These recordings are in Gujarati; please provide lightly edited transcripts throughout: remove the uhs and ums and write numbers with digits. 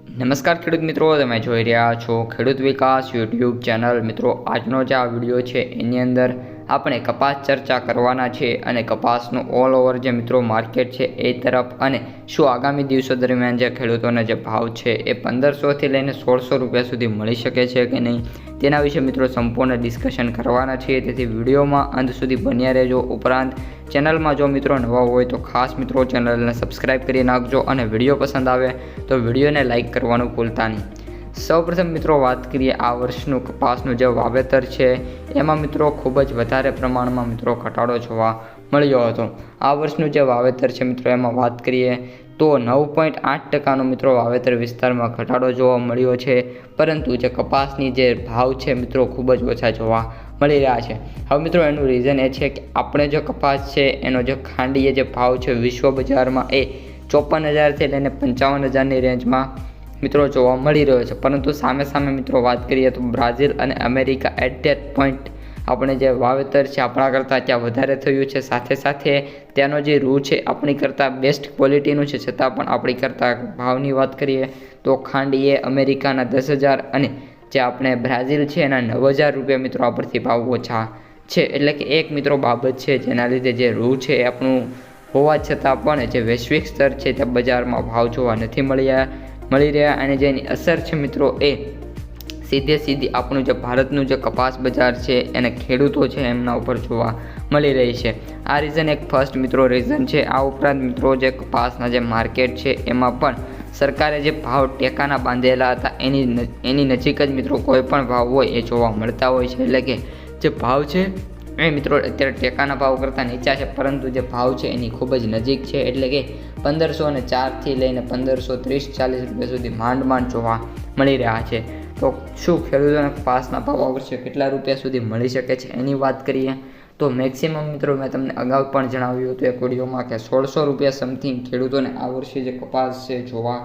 નમસ્કાર ખેડૂત મિત્રો, તમે જોઈ રહ્યા છો ખેડૂત વિકાસ યુટ્યુબ ચેનલ। મિત્રો, આજનો જે આ વિડીયો છે એની અંદર આપણે કપાસ ચર્ચા કરવાના છે અને કપાસનું ઓલ ઓવર જે મિત્રો માર્કેટ છે એ તરફ અને શું આગામી દિવસો દરમિયાન જે ખેડૂતોના જે ભાવ છે એ 1500થી લઈને 1600 રૂપિયા સુધી મળી શકે છે કે નહીં તેના વિશે મિત્રો સંપૂર્ણ ડિસ્કશન કરવાના છીએ। તેથી વિડીયોમાં અંત સુધી બન્યા રહેજો। ઉપરાંત ચેનલમાં જો મિત્રો નવા હોય તો ખાસ મિત્રો ચેનલને સબસ્ક્રાઈબ કરી નાખજો અને વિડીયો પસંદ આવે તો વિડીયોને લાઇક કરવાનું ભૂલતા નહીં। સૌપ્રથમ મિત્રો વાત કરીએ આ વર્ષનું કપાસનું જે વાવેતર છે એમાં મિત્રો ખૂબ જ વધારે પ્રમાણમાં મિત્રો ઘટાડો જોવા મળ્યો હતો। આ વર્ષનું જે વાવેતર છે મિત્રો એમાં વાત કરીએ તો 9.8% મિત્રો વાવેતર વિસ્તારમાં ઘટાડો જોવા મળ્યો છે, પરંતુ જે કપાસની જે ભાવ છે મિત્રો ખૂબ જ ઓછા જોવા મળી રહ્યા છે। હવે મિત્રો એનું રીઝન એ છે કે આપણે જો કપાસ છે એનો જે ખાંડીએ જે ભાવ છે વિશ્વ બજારમાં એ 54,000થી લઈને 55,000ની રેન્જમાં મિત્રો જોવા મળી રહ્યો છે, પરંતુ સામે સામે મિત્રો વાત કરીએ તો બ્રાઝિલ અને અમેરિકા એટ ધેટ પોઈન્ટ આપણે જે વાવેતર છે આપણા કરતાં ત્યાં વધારે થયું છે। સાથે સાથે ત્યાંનો જે રૂ છે આપણી કરતાં બેસ્ટ ક્વોલિટીનું છે, છતાં પણ આપણી કરતાં ભાવની વાત કરીએ તો ખાંડીએ અમેરિકાના 10,000 અને જે આપણે બ્રાઝિલ છે એના 9,000 રૂપિયા મિત્રો આપણથી ભાવ ઓછા છે। એટલે કે એક મિત્રો બાબત છે જેના લીધે જે રૂ છે એ આપણું હોવા છતાં પણ જે વૈશ્વિક સ્તર છે તે બજારમાં ભાવ જોવા નથી મળી રહ્યા અને જેની અસર છે મિત્રો એ સીધી આપણું જે ભારતનું જે કપાસ બજાર છે એને ખેડૂતો છે એમના ઉપર જોવા મળી રહી છે। આ રીઝન એક ફર્સ્ટ મિત્રો રીઝન છે। આ ઉપરાંત મિત્રો જે કપાસના જે માર્કેટ છે એમાં પણ સરકારે જે ભાવ ટેકાના બાંધેલા હતા એની નજીક જ મિત્રો કોઈ પણ ભાવ હોય એ જોવા મળતા હોય છે। એટલે કે જે ભાવ છે એ મિત્રો અત્યારે ટેકાના ભાવ કરતાં નીચા છે, પરંતુ જે ભાવ છે એની ખૂબ જ નજીક છે। એટલે કે 1504થી લઈને 1530-40 રૂપિયા સુધી માંડ જોવા મળી રહ્યા છે। તો શું ખેડૂતોને કપાસના ભાવ આ વર્ષે કેટલા રૂપિયા સુધી મળી શકે છે એની વાત કરીએ તો મેક્સિમમ મિત્રો મેં તમને અગાઉ પણ જણાવ્યું હતું એક વિડીયોમાં કે 1600 રૂપિયા સમથિંગ ખેડૂતોને આ વર્ષે જે કપાસ છે જોવા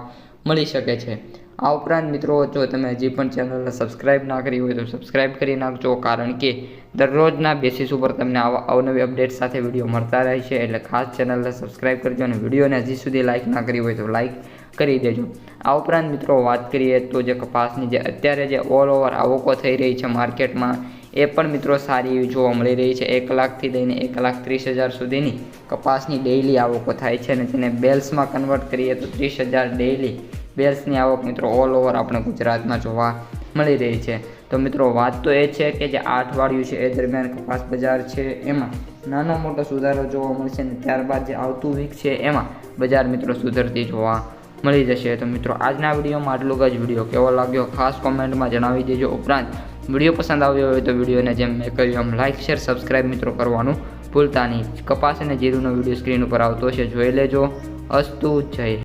મળી શકે છે। આ ઉપરાંત મિત્રો જો તમે હજી પણ ચેનલને સબસ્ક્રાઈબ ના કરી હોય તો સબસ્ક્રાઈબ કરી નાખજો, કારણ કે દરરોજના બેસિસ ઉપર તમને આવા અવનવી અપડેટ સાથે વિડીયો મળતા રહે છે। એટલે ખાસ ચેનલને સબસ્ક્રાઈબ કરજો અને વિડીયોને હજી સુધી લાઇક ના કરી હોય તો લાઇક કરી દેજો। આ ઉપરાંત મિત્રો વાત કરીએ તો જે કપાસની જે અત્યારે જે ઓલ ઓવર આવકો થઈ રહી છે માર્કેટમાં એ પણ મિત્રો સારી એવી જોવા મળી રહી છે। 1 લાખથી લઈને 1,30,000 સુધીની કપાસની ડેઇલી આવકો થાય છે અને તેને બેલ્સમાં કન્વર્ટ કરીએ તો 30,000 ડેઇલી બેલ્સની આવક મિત્રો ઓલ ઓવર આપણે ગુજરાતમાં જોવા મળી રહી છે। તો મિત્રો વાત તો એ છે કે જે 8 અઠવાડિયું છે એ દરમિયાન કપાસ બજાર છે એમાં નાનો મોટો સુધારો જોવા મળશે અને ત્યારબાદ જે આવતું વીક છે એમાં બજાર મિત્રો સુધરતી જોવા મળી જશે। તો મિત્રો આજના વિડીયોમાં આટલું જ। વિડીયો કેવો લાગ્યો ખાસ કોમેન્ટમાં જણાવી દેજો। ઉપરાંત વિડીયો પસંદ આવ્યો હોય તો વિડીયોને જેમ મેં કહ્યું એમ લાઇક શેર સબસ્ક્રાઈબ મિત્રો કરવાનું ભૂલતા નહીં। કપાસ અને જીરુંનો વિડીયો સ્ક્રીન ઉપર આવતો છે, જોઈ લેજો। અસ્તુ જય।